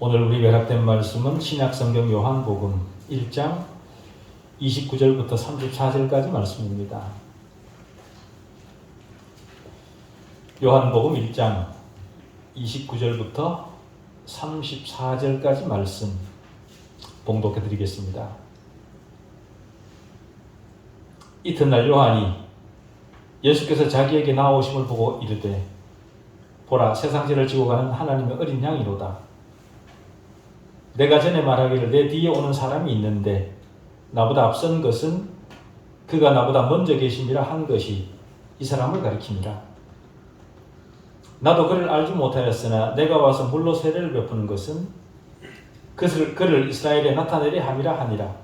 오늘 우리가 요약된 말씀은 신약성경 요한복음 1장 29절부터 34절까지 말씀입니다. 요한복음 1장 29절부터 34절까지 말씀 봉독해 드리겠습니다. 이튿날 요한이 예수께서 자기에게 나오심을 보고 이르되 보라, 세상 죄를 지고 가는 하나님의 어린 양이로다. 내가 전에 말하기를 내 뒤에 오는 사람이 있는데 나보다 앞선 것은 그가 나보다 먼저 계심이라 한 것이 이 사람을 가리킵니다. 나도 그를 알지 못하였으나 내가 와서 물로 세례를 베푸는 것은 그를 이스라엘에 나타내려 함이라 하니라.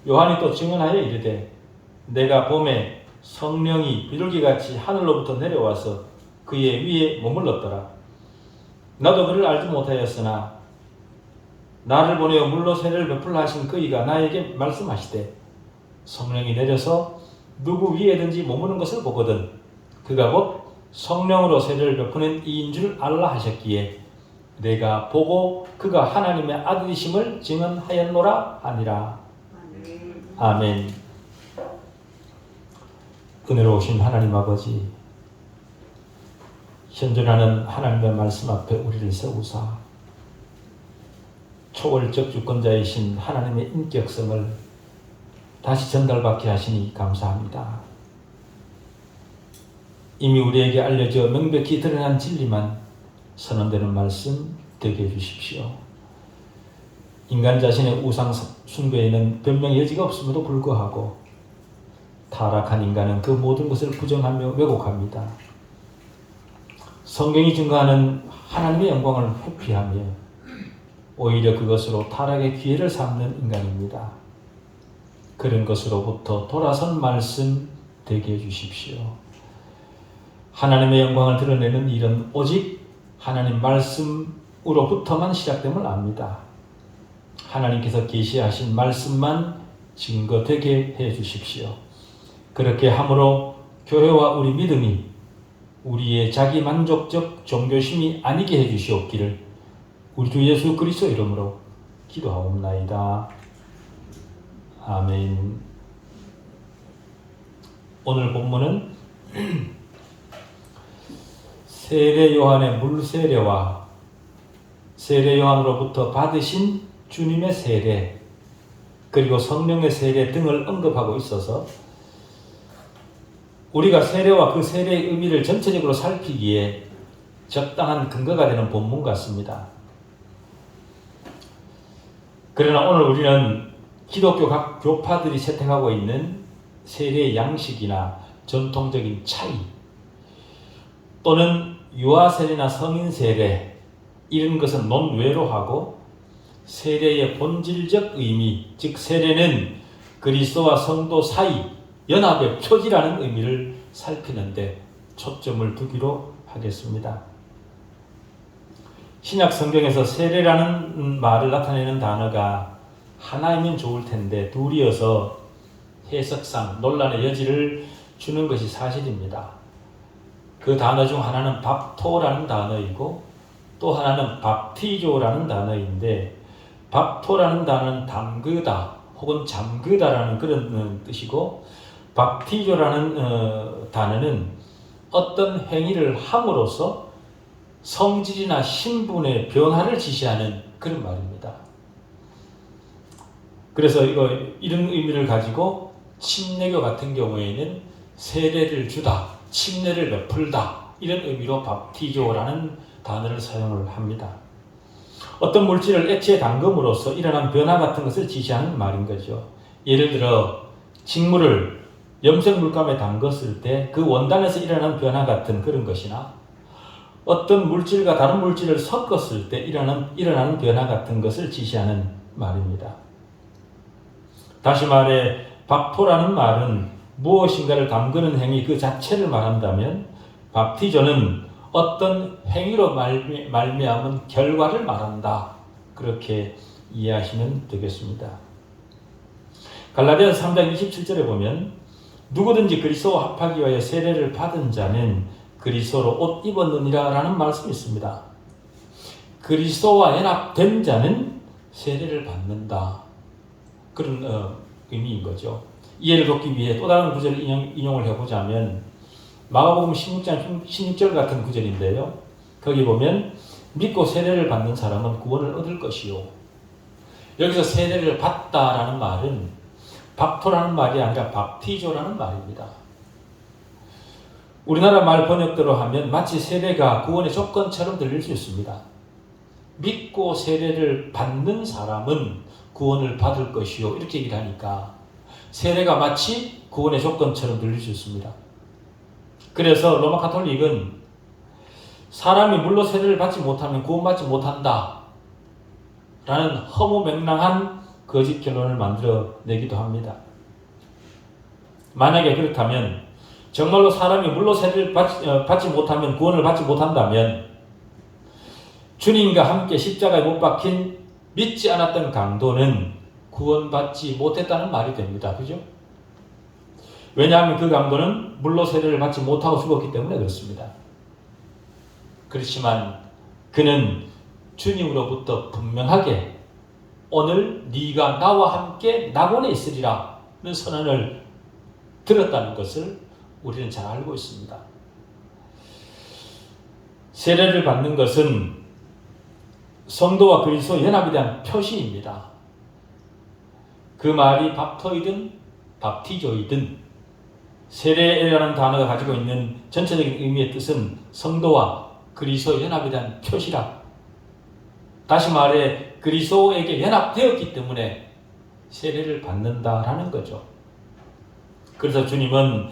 요한이 또 증언하여 이르되 내가 봄에 성령이 비둘기같이 하늘로부터 내려와서 그의 위에 머물렀더라. 나도 그를 알지 못하였으나 나를 보내어 물로 세례를 베풀라 하신 그이가 나에게 말씀하시되 성령이 내려서 누구 위에든지 머무는 것을 보거든 그가 곧 성령으로 세례를 베푸는 이인 줄 알라 하셨기에 내가 보고 그가 하나님의 아들이심을 증언하였노라 하니라. 아멘. 은혜로우신 하나님 아버지, 현존하는 하나님의 말씀 앞에 우리를 세우사 초월적 주권자이신 하나님의 인격성을 다시 전달받게 하시니 감사합니다. 이미 우리에게 알려져 명백히 드러난 진리만 선언되는 말씀 되게 해주십시오. 인간 자신의 우상 숭배에는 변명의 여지가 없음에도 불구하고 타락한 인간은 그 모든 것을 부정하며 왜곡합니다. 성경이 증거하는 하나님의 영광을 회피하며 오히려 그것으로 타락의 기회를 삼는 인간입니다. 그런 것으로부터 돌아선 말씀 되게 해주십시오. 하나님의 영광을 드러내는 일은 오직 하나님 말씀으로부터만 시작됨을 압니다. 하나님께서 계시하신 말씀만 증거되게 해주십시오. 그렇게 함으로 교회와 우리 믿음이 우리의 자기만족적 종교심이 아니게 해주시옵기를 우리 주 예수 그리스도 이름으로 기도하옵나이다. 아멘. 오늘 본문은 세례 요한의 물세례와 세례 요한으로부터 받으신 주님의 세례 그리고 성령의 세례 등을 언급하고 있어서 우리가 세례와 그 세례의 의미를 전체적으로 살피기에 적당한 근거가 되는 본문 같습니다. 그러나 오늘 우리는 기독교 각 교파들이 채택하고 있는 세례의 양식이나 전통적인 차이 또는 유아세례나 성인세례 이런 것은 논외로 하고 세례의 본질적 의미 즉 세례는 그리스도와 성도 사이 연합의 표지라는 의미를 살피는데 초점을 두기로 하겠습니다. 신약 성경에서 세례라는 말을 나타내는 단어가 하나이면 좋을 텐데 둘이어서 해석상 논란의 여지를 주는 것이 사실입니다. 그 단어 중 하나는 밥토라는 단어이고 또 하나는 밥티조라는 단어인데 밥토라는 단어는 담그다 혹은 잠그다라는 그런 뜻이고 밥티조라는 단어는 어떤 행위를 함으로써 성질이나 신분의 변화를 지시하는 그런 말입니다. 그래서 이런 의미를 가지고 침례교 같은 경우에는 세례를 주다, 침례를 베풀다 이런 의미로 밥티조라는 단어를 사용을 합니다. 어떤 물질을 액체에 담금으로써 일어난 변화 같은 것을 지시하는 말인 거죠. 예를 들어 식물을 염색 물감에 담갔을 때 그 원단에서 일어난 변화 같은 그런 것이나 어떤 물질과 다른 물질을 섞었을 때 일어나는 변화 같은 것을 지시하는 말입니다. 다시 말해 밥토라는 말은 무엇인가를 담그는 행위 그 자체를 말한다면 밥티조는 어떤 행위로 말미암은 결과를 말한다. 그렇게 이해하시면 되겠습니다. 갈라디아서 3장 27절에 보면 누구든지 그리스도와 합하기 위하여 세례를 받은 자는 그리스도로 옷 입었느니라 라는 말씀이 있습니다. 그리스도와 연합된 자는 세례를 받는다. 그런 의미인 거죠. 이해를 돕기 위해 또 다른 구절을 인용을 해보자면 마가복음 16장 16절 같은 구절인데요. 거기 보면 믿고 세례를 받는 사람은 구원을 얻을 것이요. 여기서 세례를 받다라는 말은 밥토라는 말이 아니라 밥티조라는 말입니다. 우리나라 말 번역대로 하면 마치 세례가 구원의 조건처럼 들릴 수 있습니다. 믿고 세례를 받는 사람은 구원을 받을 것이요. 이렇게 얘기를 하니까 세례가 마치 구원의 조건처럼 들릴 수 있습니다. 그래서 로마 가톨릭은 사람이 물로 세례를 받지 못하면 구원받지 못한다 라는 허무맹랑한 거짓 결론을 만들어내기도 합니다. 만약에 그렇다면 정말로 사람이 물로 세례를 받지 못하면 구원을 받지 못한다면 주님과 함께 십자가에 못 박힌 믿지 않았던 강도는 구원받지 못했다는 말이 됩니다. 그죠? 왜냐하면 그 강도는 물로 세례를 받지 못하고 죽었기 때문에 그렇습니다. 그렇지만 그는 주님으로부터 분명하게 오늘 네가 나와 함께 낙원에 있으리라는 선언을 들었다는 것을 우리는 잘 알고 있습니다. 세례를 받는 것은 성도와 그리스도 연합에 대한 표시입니다. 그 말이 밥토이든 밥티조이든 세례라는 단어가 가지고 있는 전체적인 의미의 뜻은 성도와 그리스도 연합에 대한 표시라. 다시 말해 그리스도에게 연합되었기 때문에 세례를 받는다라는 거죠. 그래서 주님은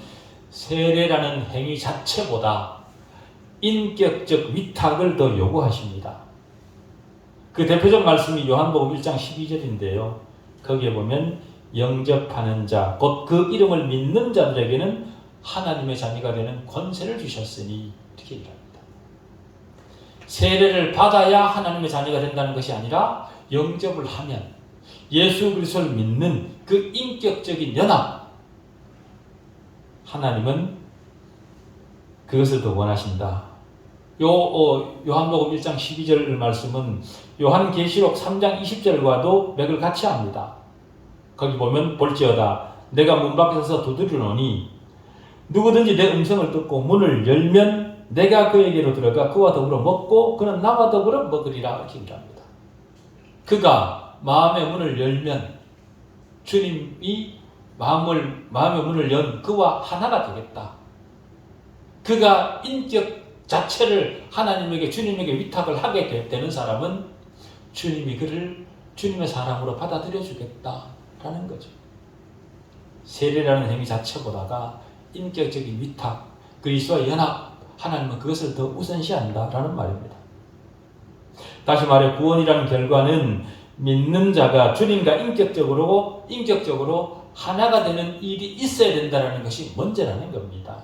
세례라는 행위 자체보다 인격적 위탁을 더 요구하십니다. 그 대표적 말씀이 요한복음 1장 12절인데요. 거기에 보면 영접하는 자, 곧 그 이름을 믿는 자들에게는 하나님의 자녀가 되는 권세를 주셨으니 이렇게 얘기합니다. 세례를 받아야 하나님의 자녀가 된다는 것이 아니라 영접을 하면 예수 그리스도를 믿는 그 인격적인 연합, 하나님은 그것을 더 원하신다. 요한복음 1장 12절 말씀은 요한계시록 3장 20절과도 맥을 같이 합니다. 거기 보면 볼지어다 내가 문 밖에 서서 두드리노니 누구든지 내 음성을 듣고 문을 열면 내가 그에게로 들어가 그와 더불어 먹고 그는 나와 더불어 먹으리라 이렇게 얘기합니다. 그가 마음의 문을 열면 주님이 마음의 문을 연 그와 하나가 되겠다. 그가 인격 자체를 하나님에게 주님에게 위탁을 하게 되는 사람은 주님이 그를 주님의 사람으로 받아들여 주겠다라는 거죠. 세례라는 행위 자체보다가 인격적인 위탁, 그리스도와 연합, 하나님은 그것을 더 우선시한다라는 말입니다. 다시 말해 구원이라는 결과는 믿는 자가 주님과 인격적으로 하나가 되는 일이 있어야 된다는 것이 먼저라는 겁니다.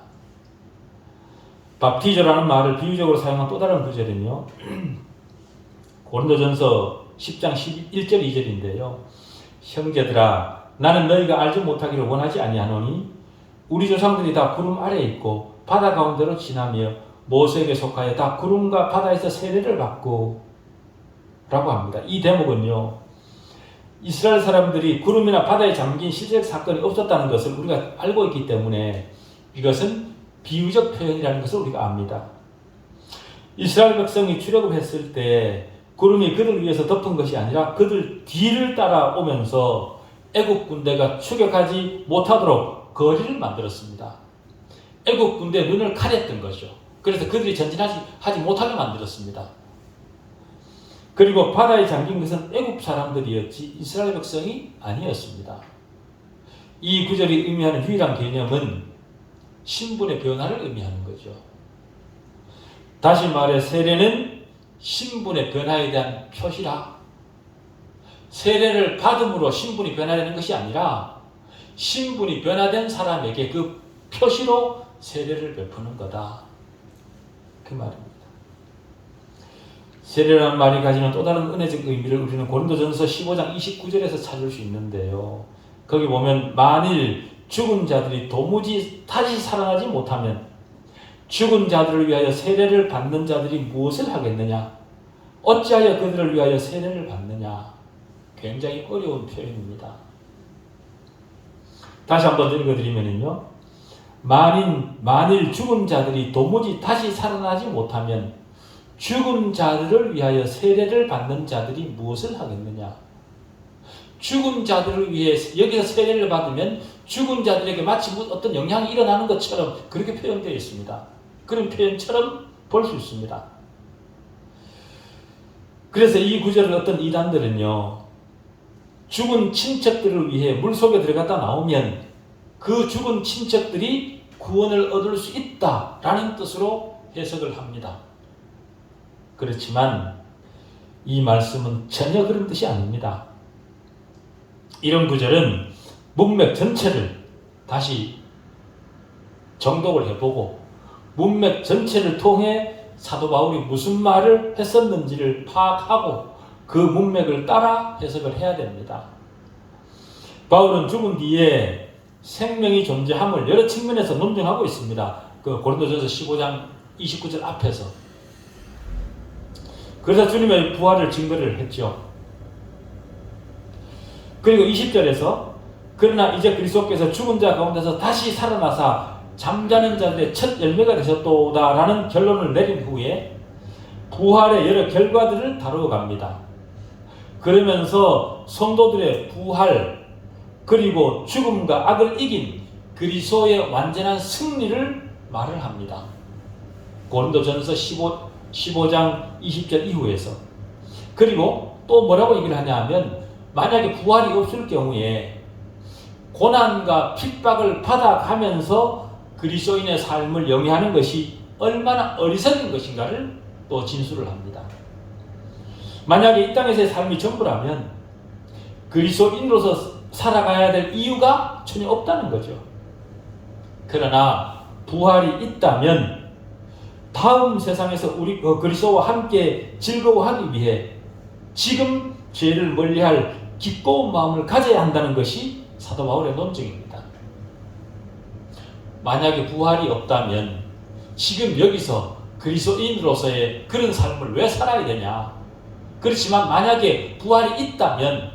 밥티조라는 말을 비유적으로 사용한 또 다른 구절은요. 고린도전서 10장 11절 2절인데요. 형제들아 나는 너희가 알지 못하기를 원하지 아니하노니 우리 조상들이 다 구름 아래에 있고 바다 가운데로 지나며 모세에게 속하여 다 구름과 바다에서 세례를 받고 라고 합니다. 이 대목은요. 이스라엘 사람들이 구름이나 바다에 잠긴 실제적 사건이 없었다는 것을 우리가 알고 있기 때문에 이것은 비유적 표현이라는 것을 우리가 압니다. 이스라엘 백성이 출애굽했을 때 구름이 그들 위해서 덮은 것이 아니라 그들 뒤를 따라오면서 애국 군대가 추격하지 못하도록 거리를 만들었습니다. 애국 군대의 눈을 가렸던 거죠. 그래서 그들이 전진하지 못하게 만들었습니다. 그리고 바다에 잠긴 것은 애국 사람들이었지 이스라엘 백성이 아니었습니다. 이 구절이 의미하는 유일한 개념은 신분의 변화를 의미하는 거죠. 다시 말해 세례는 신분의 변화에 대한 표시라. 세례를 받음으로 신분이 변화되는 것이 아니라 신분이 변화된 사람에게 그 표시로 세례를 베푸는 거다. 그 말입니다. 세례라는 말이 가지는 또 다른 은혜적 의미를 우리는 고린도전서 15장 29절에서 찾을 수 있는데요. 거기 보면 만일 죽은 자들이 도무지 다시 살아나지 못하면 죽은 자들을 위하여 세례를 받는 자들이 무엇을 하겠느냐? 어찌하여 그들을 위하여 세례를 받느냐. 굉장히 어려운 표현입니다. 다시 한번 읽어드리면요. 만일 죽은 자들이 도무지 다시 살아나지 못하면 죽은 자들을 위하여 세례를 받는 자들이 무엇을 하겠느냐. 죽은 자들을 위해 여기서 세례를 받으면 죽은 자들에게 마치 어떤 영향이 일어나는 것처럼 그렇게 표현되어 있습니다. 그런 표현처럼 볼 수 있습니다. 그래서 이 구절을 어떤 이단들은요, 죽은 친척들을 위해 물속에 들어갔다 나오면 그 죽은 친척들이 구원을 얻을 수 있다라는 뜻으로 해석을 합니다. 그렇지만 이 말씀은 전혀 그런 뜻이 아닙니다. 이런 구절은 문맥 전체를 다시 정독을 해보고 문맥 전체를 통해 사도 바울이 무슨 말을 했었는지를 파악하고 그 문맥을 따라 해석을 해야 됩니다. 바울은 죽은 뒤에 생명이 존재함을 여러 측면에서 논증하고 있습니다. 그 고린도전서 15장 29절 앞에서. 그래서 주님의 부활을 증거를 했죠. 그리고 20절에서 그러나 이제 그리스도께서 죽은 자 가운데서 다시 살아나사 잠자는 자들의 첫 열매가 되셨도다 라는 결론을 내린 후에 부활의 여러 결과들을 다루어 갑니다. 그러면서 성도들의 부활 그리고 죽음과 악을 이긴 그리스도의 완전한 승리를 말을 합니다. 고린도전서 15장 20절 이후에서. 그리고 또 뭐라고 얘기를 하냐 하면 만약에 부활이 없을 경우에 고난과 핍박을 받아가면서 그리스도인의 삶을 영위하는 것이 얼마나 어리석은 것인가를 또 진술을 합니다. 만약에 이 땅에서의 삶이 전부라면 그리스도인으로서 살아가야 될 이유가 전혀 없다는 거죠. 그러나 부활이 있다면 다음 세상에서 우리 그리스도와 함께 즐거워하기 위해 지금 죄를 멀리할 기꺼운 마음을 가져야 한다는 것이 사도 바울의 논증입니다. 만약에 부활이 없다면 지금 여기서 그리스도인으로서의 그런 삶을 왜 살아야 되냐. 그렇지만 만약에 부활이 있다면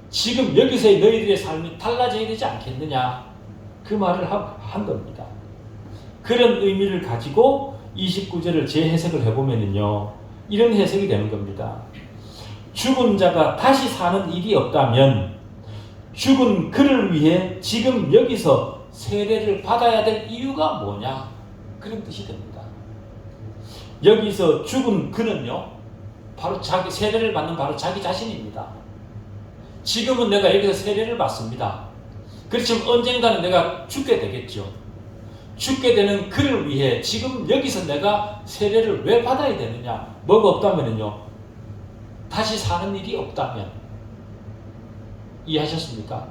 지금 여기서의 너희들의 삶이 달라져야 되지 않겠느냐. 그 말을 한 겁니다. 그런 의미를 가지고 29절을 재해석을 해보면요. 이런 해석이 되는 겁니다. 죽은 자가 다시 사는 일이 없다면 죽은 그를 위해 지금 여기서 세례를 받아야 될 이유가 뭐냐? 그런 뜻이 됩니다. 여기서 죽은 그는요, 바로 세례를 받는 바로 자기 자신입니다. 지금은 내가 여기서 세례를 받습니다. 그렇지만 언젠가는 내가 죽게 되겠죠. 죽게 되는 그를 위해 지금 여기서 내가 세례를 왜 받아야 되느냐? 뭐가 없다면요, 다시 사는 일이 없다면. 이해하셨습니까?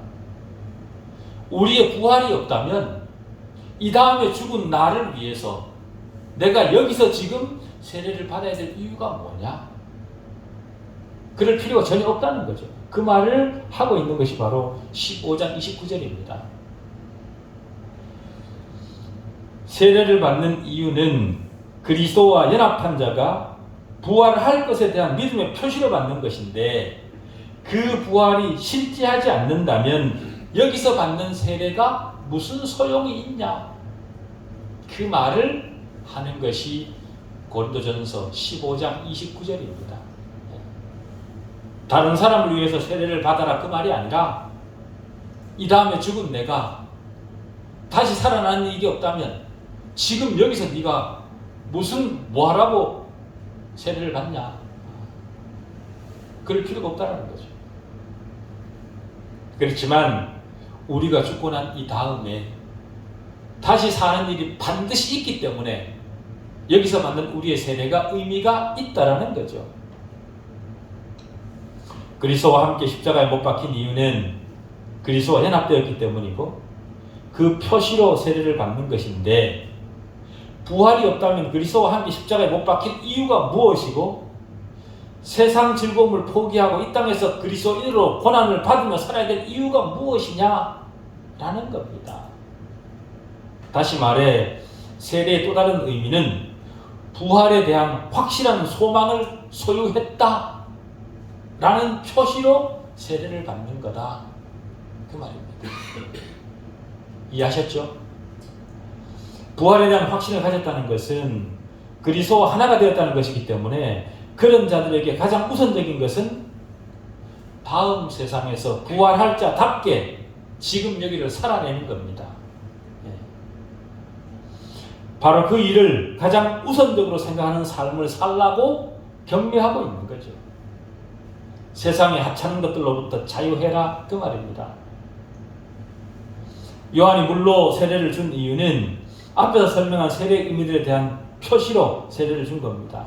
우리의 부활이 없다면 이 다음에 죽은 나를 위해서 내가 여기서 지금 세례를 받아야 될 이유가 뭐냐? 그럴 필요가 전혀 없다는 거죠. 그 말을 하고 있는 것이 바로 15장 29절입니다. 세례를 받는 이유는 그리스도와 연합한 자가 부활할 것에 대한 믿음의 표시로 받는 것인데 그 부활이 실제하지 않는다면 여기서 받는 세례가 무슨 소용이 있냐? 그 말을 하는 것이 고린도전서 15장 29절입니다. 다른 사람을 위해서 세례를 받아라 그 말이 아니라 이 다음에 죽은 내가 다시 살아나는 일이 없다면 지금 여기서 네가 뭐하라고 세례를 받냐? 그럴 필요가 없다는 거죠. 그렇지만 우리가 죽고 난 이 다음에 다시 사는 일이 반드시 있기 때문에 여기서 받는 우리의 세례가 의미가 있다라는 거죠. 그리스도와 함께 십자가에 못 박힌 이유는 그리스도와 연합되었기 때문이고 그 표시로 세례를 받는 것인데 부활이 없다면 그리스도와 함께 십자가에 못 박힌 이유가 무엇이고 세상 즐거움을 포기하고 이 땅에서 그리스도인으로 고난을 받으며 살아야 될 이유가 무엇이냐라는 겁니다. 다시 말해 세례의 또 다른 의미는 부활에 대한 확실한 소망을 소유했다 라는 표시로 세례를 받는 거다, 그 말입니다. 이해하셨죠? 부활에 대한 확신을 가졌다는 것은 그리스도와 하나가 되었다는 것이기 때문에 그런 자들에게 가장 우선적인 것은 다음 세상에서 부활할 자답게 지금 여기를 살아내는 겁니다. 바로 그 일을 가장 우선적으로 생각하는 삶을 살라고 격려하고 있는 거죠. 세상의 하찮은 것들로부터 자유해라, 그 말입니다. 요한이 물로 세례를 준 이유는 앞에서 설명한 세례의 의미들에 대한 표시로 세례를 준 겁니다.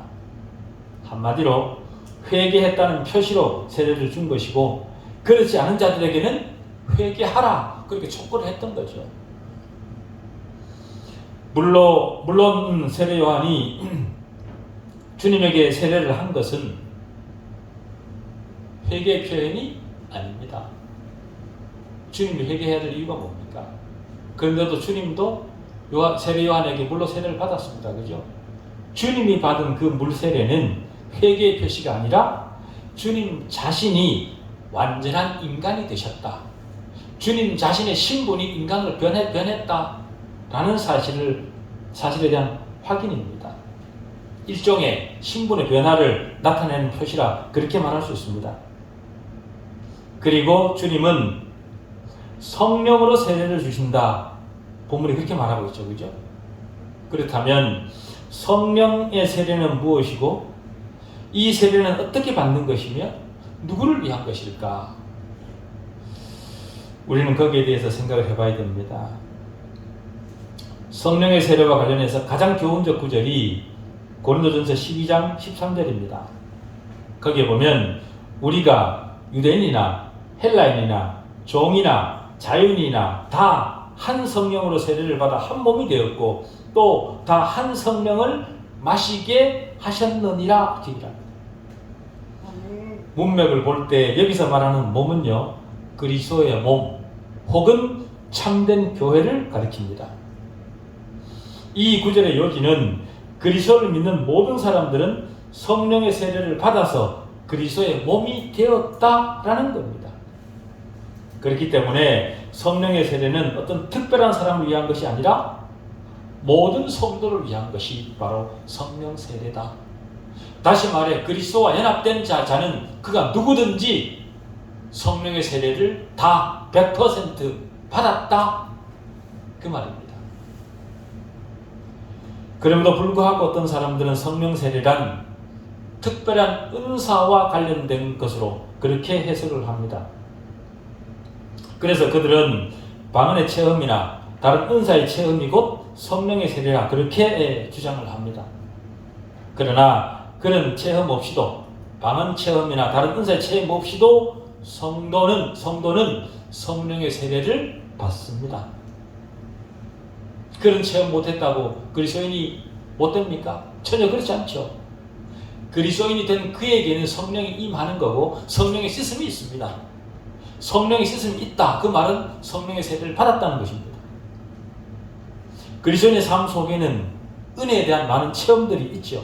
한마디로 회개했다는 표시로 세례를 준 것이고, 그렇지 않은 자들에게는 회개하라, 그렇게 촉구를 했던 거죠. 물론 세례 요한이 주님에게 세례를 한 것은 회개의 표현이 아닙니다. 주님이 회개해야 될 이유가 뭡니까? 그런데도 주님도 세례 요한에게 물로 세례를 받았습니다. 그죠? 주님이 받은 그 물 세례는 회개의 표시가 아니라 주님 자신이 완전한 인간이 되셨다, 주님 자신의 신분이 인간으로 변했다라는 사실에 대한 확인입니다. 일종의 신분의 변화를 나타내는 표시라 그렇게 말할 수 있습니다. 그리고 주님은 성령으로 세례를 주신다, 본문이 그렇게 말하고 있죠. 그죠? 그렇다면 성령의 세례는 무엇이고 이 세례는 어떻게 받는 것이며 누구를 위한 것일까? 우리는 거기에 대해서 생각을 해봐야 됩니다. 성령의 세례와 관련해서 가장 교훈적 구절이 고린도전서 12장 13절입니다. 거기에 보면 우리가 유대인이나 헬라인이나 종이나 자유인이나 다 한 성령으로 세례를 받아 한 몸이 되었고 또 다 한 성령을 마시게 하셨느니라 기입니다. 문맥을 볼 때 여기서 말하는 몸은요, 그리스도의 몸 혹은 참된 교회를 가리킵니다. 이 구절의 요지는 그리스도를 믿는 모든 사람들은 성령의 세례를 받아서 그리스도의 몸이 되었다라는 겁니다. 그렇기 때문에 성령의 세례는 어떤 특별한 사람을 위한 것이 아니라 모든 성도를 위한 것이 바로 성령 세례다. 다시 말해 그리스도와 연합된 자는 그가 누구든지 성령의 세례를 다 100% 받았다, 그 말입니다. 그럼에도 불구하고 어떤 사람들은 성령 세례란 특별한 은사와 관련된 것으로 그렇게 해석을 합니다. 그래서 그들은 방언의 체험이나 다른 은사의 체험이 곧 성령의 세례라 그렇게 주장을 합니다. 그러나 그런 체험 없이도, 방언 체험이나 다른 은사의 체험 없이도 성도는 성령의 세례를 받습니다. 그런 체험 못했다고 그리스도인이 못됩니까? 전혀 그렇지 않죠. 그리스도인이 된 그에게는 성령이 임하는 거고 성령의 씻음이 있습니다. 성령의 씻음이 있다, 그 말은 성령의 세례를 받았다는 것입니다. 그리스도인의 삶 속에는 은혜에 대한 많은 체험들이 있죠.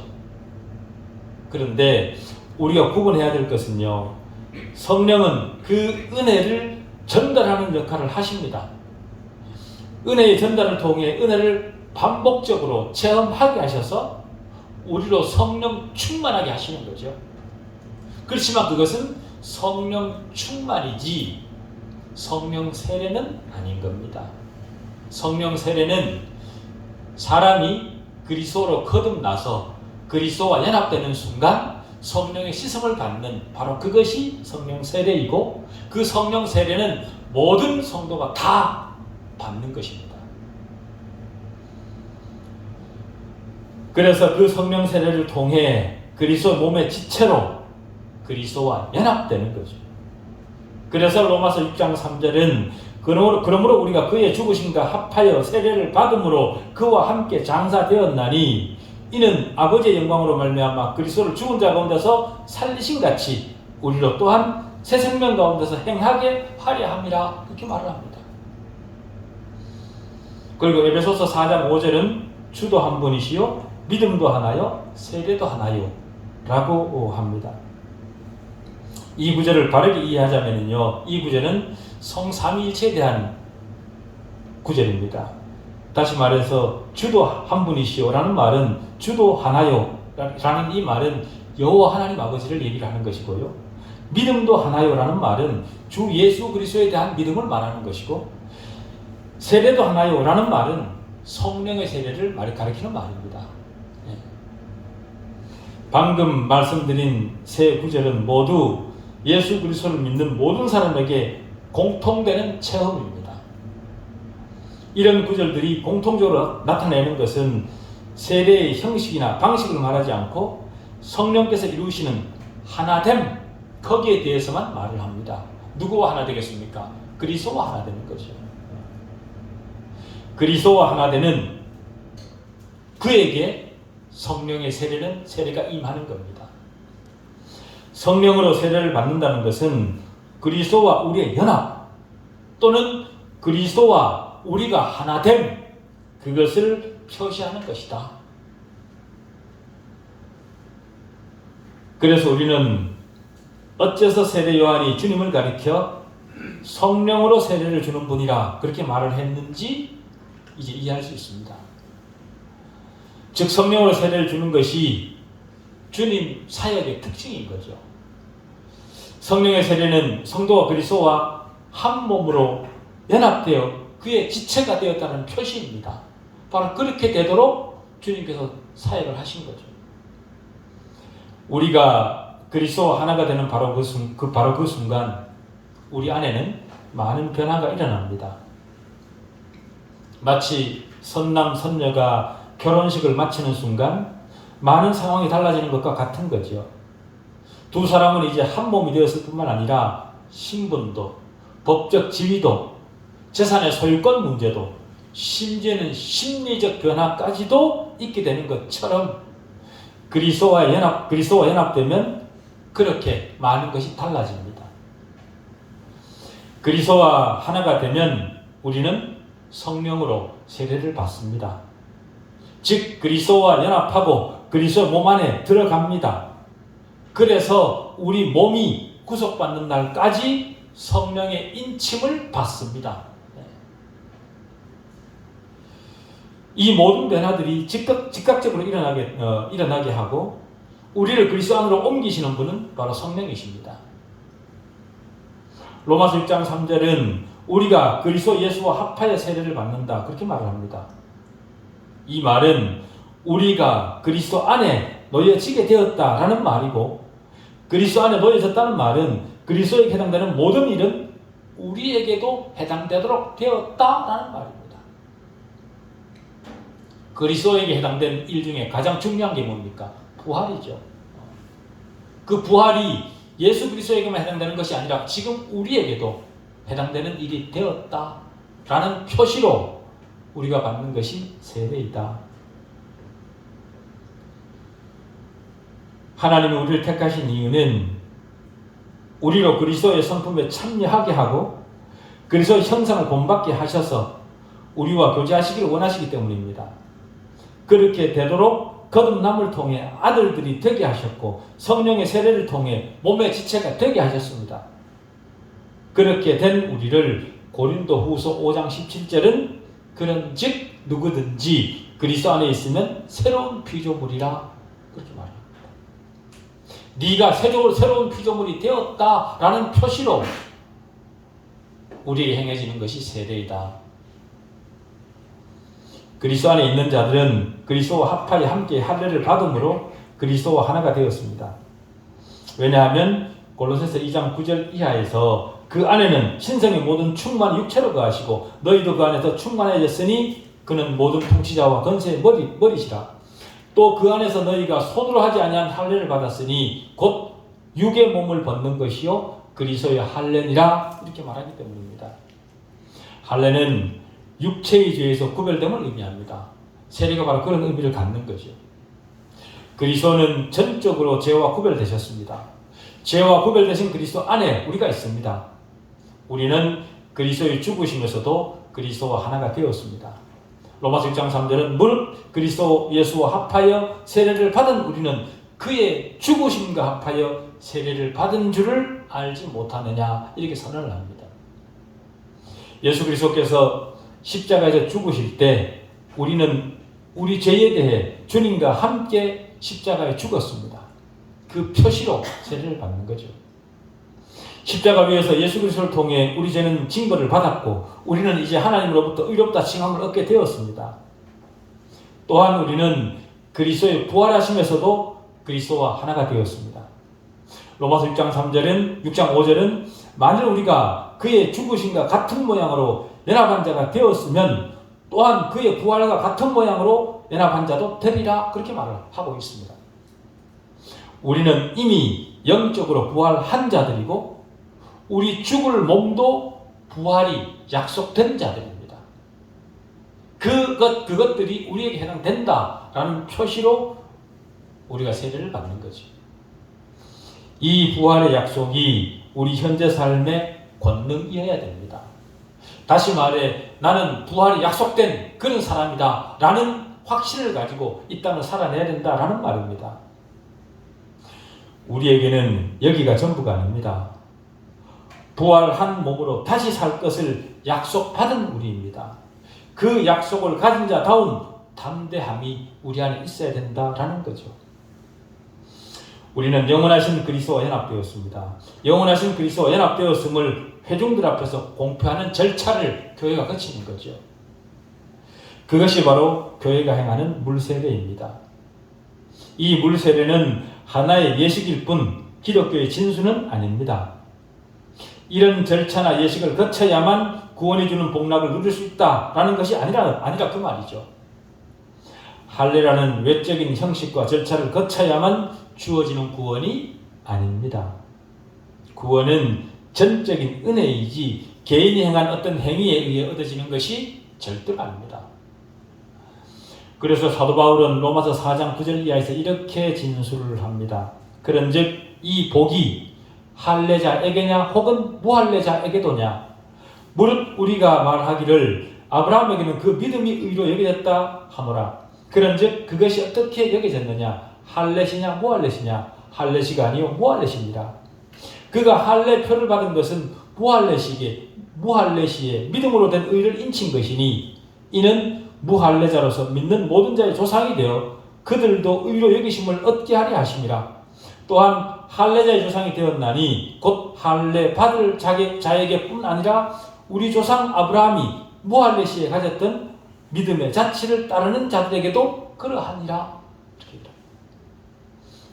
그런데 우리가 구분해야 될 것은요, 성령은 그 은혜를 전달하는 역할을 하십니다. 은혜의 전달을 통해 은혜를 반복적으로 체험하게 하셔서 우리로 성령 충만하게 하시는 거죠. 그렇지만 그것은 성령 충만이지 성령 세례는 아닌 겁니다. 성령 세례는 사람이 그리스도로 거듭나서 그리스도와 연합되는 순간 성령의 씻음을 받는 바로 그것이 성령 세례이고, 그 성령 세례는 모든 성도가 다 받는 것입니다. 그래서 그 성령 세례를 통해 그리스도 몸의 지체로 그리스도와 연합되는 거죠. 그래서 로마서 6장 3절은 그러므로 우리가 그의 죽으심과 합하여 세례를 받음으로 그와 함께 장사되었나니 이는 아버지의 영광으로 말미암아 그리스도를 죽은 자 가운데서 살리신 같이 우리로 또한 새 생명 가운데서 행하게 하려 함이라, 그렇게 말을 합니다. 그리고 에베소서 4장 5절은 주도 한 분이시요 믿음도 하나요? 세례도 하나요? 라고 합니다. 이 구절을 바르게 이해하자면요, 이 구절은 성삼위일체에 대한 구절입니다. 다시 말해서 주도 한 분이시오라는 말은 주도 하나요 라는 이 말은 여호와 하나님 아버지를 얘기를 하는 것이고요, 믿음도 하나요라는 말은 주 예수 그리스도에 대한 믿음을 말하는 것이고, 세례도 하나요라는 말은 성령의 세례를 가리키는 말입니다. 방금 말씀드린 세 구절은 모두 예수 그리스도를 믿는 모든 사람에게 공통되는 체험입니다. 이런 구절들이 공통적으로 나타내는 것은 세례의 형식이나 방식을 말하지 않고 성령께서 이루시는 하나됨, 거기에 대해서만 말을 합니다. 누구와 하나 되겠습니까? 그리스도와 하나 되는 거죠. 그리스도와 하나 되는 그에게 성령의 세례가 임하는 겁니다. 성령으로 세례를 받는다는 것은 그리스도와 우리의 연합, 또는 그리스도와 우리가 하나됨, 그것을 표시하는 것이다. 그래서 우리는 어째서 세례 요한이 주님을 가리켜 성령으로 세례를 주는 분이라 그렇게 말을 했는지 이제 이해할 수 있습니다. 즉 성령으로 세례를 주는 것이 주님 사역의 특징인 거죠. 성령의 세례는 성도와 그리스도와 한 몸으로 연합되어 그의 지체가 되었다는 표시입니다. 바로 그렇게 되도록 주님께서 사역을 하신 거죠. 우리가 그리스도와 하나가 되는 바로 그 순간 우리 안에는 많은 변화가 일어납니다. 마치 선남 선녀가 결혼식을 마치는 순간 많은 상황이 달라지는 것과 같은 거죠. 두 사람은 이제 한 몸이 되었을 뿐만 아니라 신분도, 법적 지위도, 재산의 소유권 문제도, 심지어는 심리적 변화까지도 있게 되는 것처럼 그리스도와 연합되면 그렇게 많은 것이 달라집니다. 그리스도와 하나가 되면 우리는 성령으로 세례를 받습니다. 즉 그리스도와 연합하고 그리스도 몸 안에 들어갑니다. 그래서 우리 몸이 구속받는 날까지 성령의 인침을 받습니다. 이 모든 변화들이 즉각적으로 일어나게 하고 우리를 그리스도 안으로 옮기시는 분은 바로 성령이십니다. 로마서 6장 3절은 우리가 그리스도 예수와 합하여 세례를 받는다 그렇게 말을 합니다. 이 말은 우리가 그리스도 안에 놓여지게 되었다라는 말이고, 그리스도 안에 놓여졌다는 말은 그리스도에게 해당되는 모든 일은 우리에게도 해당되도록 되었다라는 말입니다. 그리스도에게 해당되는 일 중에 가장 중요한 게 뭡니까? 부활이죠. 그 부활이 예수 그리스도에게만 해당되는 것이 아니라 지금 우리에게도 해당되는 일이 되었다라는 표시로 우리가 받는 것이 세례이다. 하나님이 우리를 택하신 이유는 우리로 그리스도의 성품에 참여하게 하고 그리스도의 형상을 본받게 하셔서 우리와 교제하시기를 원하시기 때문입니다. 그렇게 되도록 거듭남을 통해 아들들이 되게 하셨고 성령의 세례를 통해 몸의 지체가 되게 하셨습니다. 그렇게 된 우리를 고린도후서 5장 17절은 그런즉 누구든지 그리스도 안에 있으면 새로운 피조물이라 그렇게 말합니다. 네가 새로운 피조물이 되었다라는 표시로 우리에게 행해지는 것이 세례이다. 그리스도 안에 있는 자들은 그리스도와 합하여 함께 할례를 받음으로 그리스도와 하나가 되었습니다. 왜냐하면 골로새서 2장 9절 이하에서 그 안에는 신성의 모든 충만이 육체로 거하시고 너희도 그 안에서 충만해졌으니 그는 모든 통치자와 권세의 머리시라. 또 그 안에서 너희가 손으로 하지 아니한 할례를 받았으니 곧 육의 몸을 벗는 것이요 그리스도의 할례니라 이렇게 말하기 때문입니다. 할례는 육체의 죄에서 구별됨을 의미합니다. 세례가 바로 그런 의미를 갖는 거죠. 그리스도는 전적으로 죄와 구별되셨습니다. 죄와 구별되신 그리스도 안에 우리가 있습니다. 우리는 그리스도의 죽으심에서도 그리스도와 하나가 되었습니다. 로마서 6장 3절은 무릇 그리스도 예수와 합하여 세례를 받은 우리는 그의 죽으심과 합하여 세례를 받은 줄을 알지 못하느냐 이렇게 선언을 합니다. 예수 그리스도께서 십자가에서 죽으실 때 우리는 우리 죄에 대해 주님과 함께 십자가에 죽었습니다. 그 표시로 세례를 받는 거죠. 십자가 위에서 예수 그리스도를 통해 우리 죄는 징벌을 받았고 우리는 이제 하나님으로부터 의롭다 칭함을 얻게 되었습니다. 또한 우리는 그리스도의 부활하심에서도 그리스도와 하나가 되었습니다. 로마서 6장 3절은 6장 5절은 만일 우리가 그의 죽으심과 같은 모양으로 연합한 자가 되었으면 또한 그의 부활과 같은 모양으로 연합한 자도 되리라 그렇게 말을 하고 있습니다. 우리는 이미 영적으로 부활한 자들이고 우리 죽을 몸도 부활이 약속된 자들입니다. 그것들이 우리에게 해당된다라는 표시로 우리가 세례를 받는 거죠. 이 부활의 약속이 우리 현재 삶의 권능이어야 됩니다. 다시 말해 나는 부활이 약속된 그런 사람이다 라는 확신을 가지고 이 땅을 살아내야 된다라는 말입니다. 우리에게는 여기가 전부가 아닙니다. 부활한 몸으로 다시 살 것을 약속받은 우리입니다. 그 약속을 가진 자다운 담대함이 우리 안에 있어야 된다라는 거죠. 우리는 영원하신 그리스도와 연합되었습니다. 영원하신 그리스도와 연합되었음을 회중들 앞에서 공표하는 절차를 교회가 거치는 거죠. 그것이 바로 교회가 행하는 물세례입니다. 이 물세례는 하나의 예식일 뿐 기독교의 진수는 아닙니다. 이런 절차나 예식을 거쳐야만 구원이 주는 복락을 누릴 수 있다라는 것이 아니라 그 말이죠. 할례라는 외적인 형식과 절차를 거쳐야만 주어지는 구원이 아닙니다. 구원은 전적인 은혜이지 개인이 행한 어떤 행위에 의해 얻어지는 것이 절대가 아닙니다. 그래서 사도 바울은 로마서 4장 9절 이하에서 이렇게 진술을 합니다. 그런즉 이 복이 할례자에게냐 혹은 무할례자에게도냐 무릇 우리가 말하기를 아브라함에게는 그 믿음이 의로 여겨졌다 하노라. 그런즉 그것이 어떻게 여겨졌느냐 할례시냐 무할례시냐 할례시가 아니요 무할례시니라. 그가 할례표를 받은 것은 무할례시에 믿음으로 된 의를 인친 것이니 이는 무할례자로서 믿는 모든 자의 조상이 되어 그들도 의로 여기심을 얻게 하려 하심이라. 또한 할례자의 조상이 되었나니 곧 할례 받을 자에게 뿐 아니라 우리 조상 아브라함이 무할례시에 가졌던 믿음의 자치를 따르는 자들에게도 그러하니라.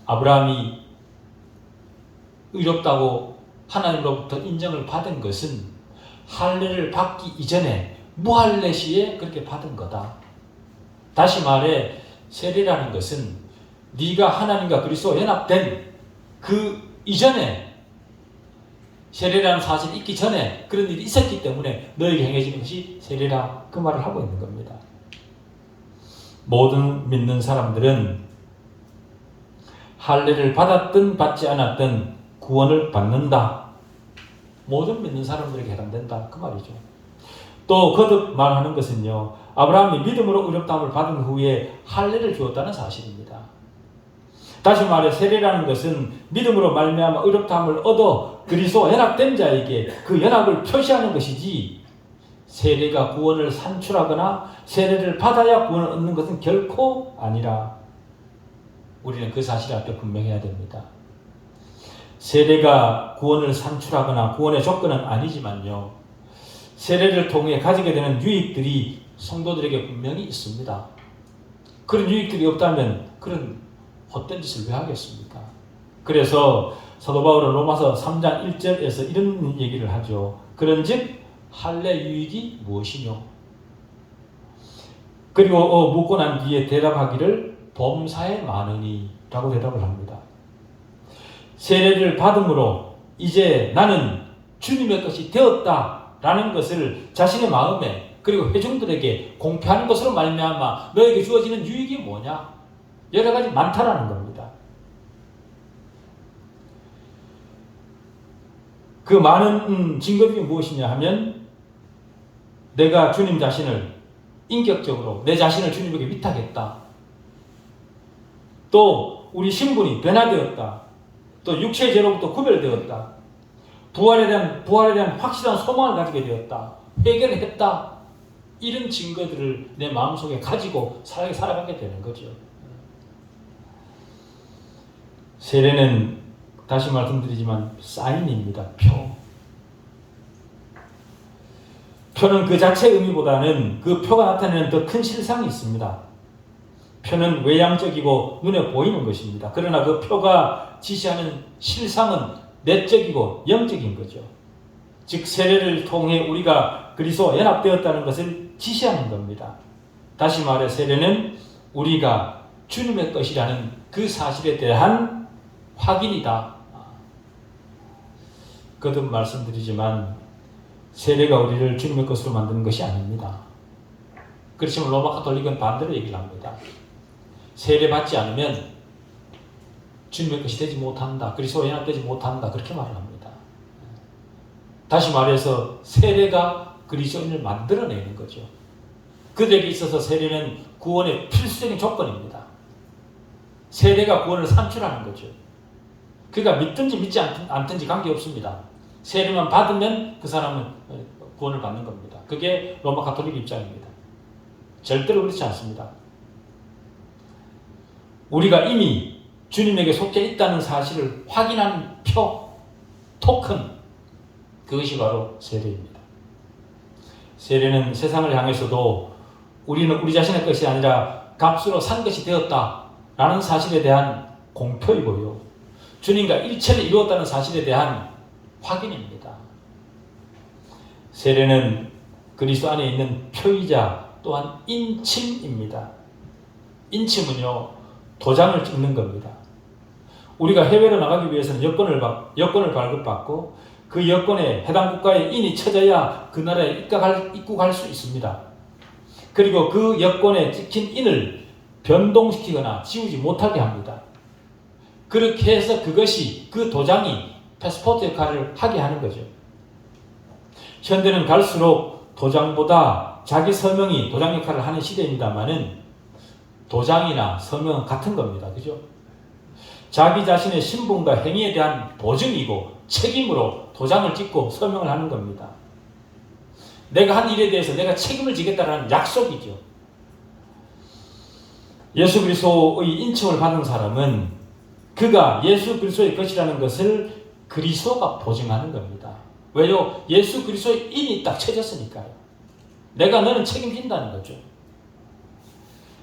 아브라함이 의롭다고 하나님으로부터 인정을 받은 것은 할례를 받기 이전에 무할례시에 그렇게 받은 거다. 다시 말해 세례라는 것은 네가 하나님과 그리스도와 연합된 그 이전에 세례라는 사실이 있기 전에 그런 일이 있었기 때문에 너에게 행해지는 것이 세례라 그 말을 하고 있는 겁니다. 모든 믿는 사람들은 할례를 받았든 받지 않았든 구원을 받는다. 모든 믿는 사람들에게 해당된다 그 말이죠. 또 거듭 말하는 것은요, 아브라함이 믿음으로 의롭다함을 받은 후에 할례를 주었다는 사실입니다. 다시 말해 세례라는 것은 믿음으로 말미암아 의롭다함을 얻어 그리스도와 연합된 자에게 그 연합을 표시하는 것이지, 세례가 구원을 산출하거나 세례를 받아야 구원을 얻는 것은 결코 아니라 우리는 그 사실 앞에 분명해야 됩니다. 세례가 구원을 산출하거나 구원의 조건은 아니지만요, 세례를 통해 가지게 되는 유익들이 성도들에게 분명히 있습니다. 그런 유익들이 없다면 그런 헛된 짓을 왜 하겠습니까? 그래서 사도 바울은 로마서 3장 1절에서 이런 얘기를 하죠. 그런즉 할례 유익이 무엇이뇨? 그리고 묻고 난 뒤에 대답하기를 범사에 많으니 라고 대답을 합니다. 세례를 받음으로 이제 나는 주님의 것이 되었다 라는 것을 자신의 마음에 그리고 회중들에게 공표하는 것으로 말미암아 너에게 주어지는 유익이 뭐냐? 여러 가지 많다라는 겁니다. 그 많은 증거들이 무엇이냐 하면 내가 주님 자신을 인격적으로 내 자신을 주님에게 위탁했다. 또 우리 신분이 변화되었다. 또 육체의 죄로부터 구별되었다. 부활에 대한 확실한 소망을 가지게 되었다. 해결을 했다. 이런 증거들을 내 마음속에 가지고 살아가게 되는 거죠. 세례는 다시 말씀드리지만 사인입니다. 표는 그 자체의 의미보다는 그 표가 나타내는 더 큰 실상이 있습니다. 표는 외향적이고 눈에 보이는 것입니다. 그러나 그 표가 지시하는 실상은 내적이고 영적인 거죠. 즉 세례를 통해 우리가 그리스도와 연합되었다는 것을 지시하는 겁니다. 다시 말해 세례는 우리가 주님의 것이라는 그 사실에 대한 확인이다. 거듭 말씀드리지만 세례가 우리를 주님의 것으로 만드는 것이 아닙니다. 그렇지만 로마 가톨릭은 반대로 얘기를 합니다. 세례 받지 않으면 주님의 것이 되지 못한다. 그리스도와 연합되지 못한다. 그렇게 말을 합니다. 다시 말해서 세례가 그리스도인을 만들어내는 거죠. 그들에게 있어서 세례는 구원의 필수적인 조건입니다. 세례가 구원을 산출하는 거죠. 그러니까 믿든지 믿지 않든지 관계없습니다. 세례만 받으면 그 사람은 구원을 받는 겁니다. 그게 로마 가톨릭 입장입니다. 절대로 그렇지 않습니다. 우리가 이미 주님에게 속해 있다는 사실을 확인한 토큰, 그것이 바로 세례입니다. 세례는 세상을 향해서도 우리는 우리 자신의 것이 아니라 값으로 산 것이 되었다라는 사실에 대한 공표이고요. 주님과 일체를 이루었다는 사실에 대한 확인입니다. 세례는 그리스도 안에 있는 표이자 또한 인침입니다. 인침은요, 도장을 찍는 겁니다. 우리가 해외로 나가기 위해서는 여권을 발급받고 그 여권에 해당 국가의 인이 쳐져야 그 나라에 입국할 수 있습니다. 그리고 그 여권에 찍힌 인을 변동시키거나 지우지 못하게 합니다. 그렇게 해서 그 도장이 패스포트 역할을 하게 하는 거죠. 현대는 갈수록 도장보다 자기 서명이 도장 역할을 하는 시대입니다만은 도장이나 서명은 같은 겁니다. 그죠? 자기 자신의 신분과 행위에 대한 보증이고 책임으로 도장을 찍고 서명을 하는 겁니다. 내가 한 일에 대해서 내가 책임을 지겠다는 약속이죠. 예수 그리스도의 인침을 받은 사람은 그가 예수 그리스도의 것이라는 것을 그리스도가 보증하는 겁니다. 왜요? 예수 그리스도의 인이 딱 쳐졌으니까요. 너는 책임진다는 거죠.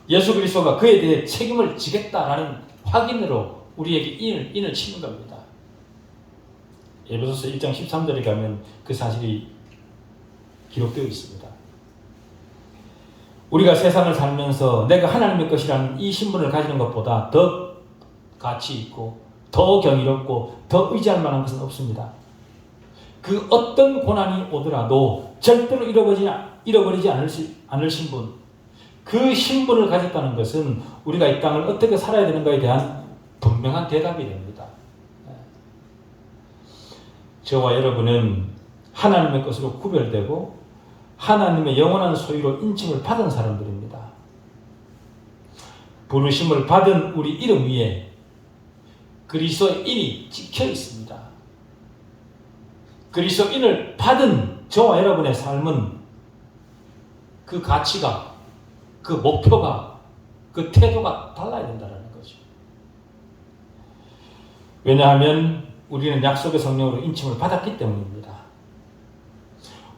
예수 그리스도가 그에 대해 책임을 지겠다라는 확인으로 우리에게 인을 치는 겁니다. 에베소서 1장 13절에 가면 그 사실이 기록되어 있습니다. 우리가 세상을 살면서 내가 하나님의 것이라는 이 신분을 가지는 것보다 더 가치 있고 더 경이롭고 더 의지할 만한 것은 없습니다. 그 어떤 고난이 오더라도 절대로 잃어버리지 않을 신분, 그 신분을 가졌다는 것은 우리가 이 땅을 어떻게 살아야 되는가에 대한 분명한 대답이 됩니다. 저와 여러분은 하나님의 것으로 구별되고 하나님의 영원한 소유로 인침을 받은 사람들입니다. 부르심을 받은 우리 이름 위에 그리스도의 인이 찍혀 있습니다. 그리스도인을 받은 저와 여러분의 삶은 그 가치가, 그 목표가, 그 태도가 달라야 된다는 거죠. 왜냐하면 우리는 약속의 성령으로 인침을 받았기 때문입니다.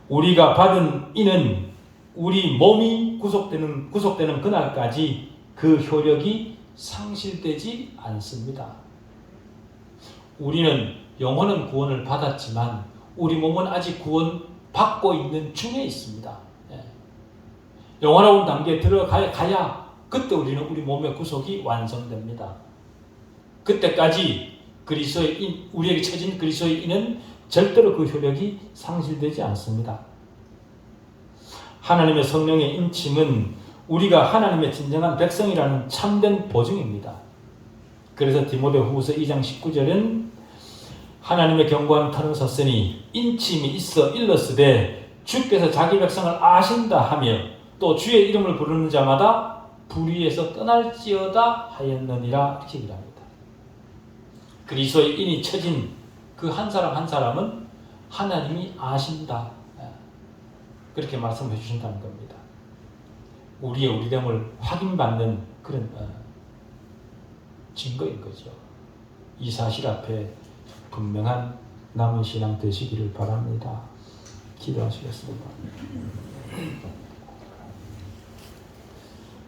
우리가 받은 인은 우리 몸이 구속되는 그날까지 그 효력이 상실되지 않습니다. 우리는 영원한 구원을 받았지만 우리 몸은 아직 구원받고 있는 중에 있습니다. 영원한 단계에 들어가야 그때 우리는 우리 몸의 구속이 완성됩니다. 그때까지 우리에게 쳐진 그리스도의 인은 절대로 그 효력이 상실되지 않습니다. 하나님의 성령의 인침은 우리가 하나님의 진정한 백성이라는 참된 보증입니다. 그래서 디모데후서 2장 19절은 하나님의 견고한 터는 섰으니 인침이 있어 일렀으되 주께서 자기 백성을 아신다 하며 또 주의 이름을 부르는 자마다 불의에서 떠날지어다 하였느니라 이렇게 얘기합니다. 그리스도의 인이 처진 그 한 사람 한 사람은 하나님이 아신다. 그렇게 말씀해 주신다는 겁니다. 우리의 우리됨을 확인받는 그런 증거인 거죠. 이 사실 앞에 분명한 남은 신앙 되시기를 바랍니다. 기도하시겠습니다.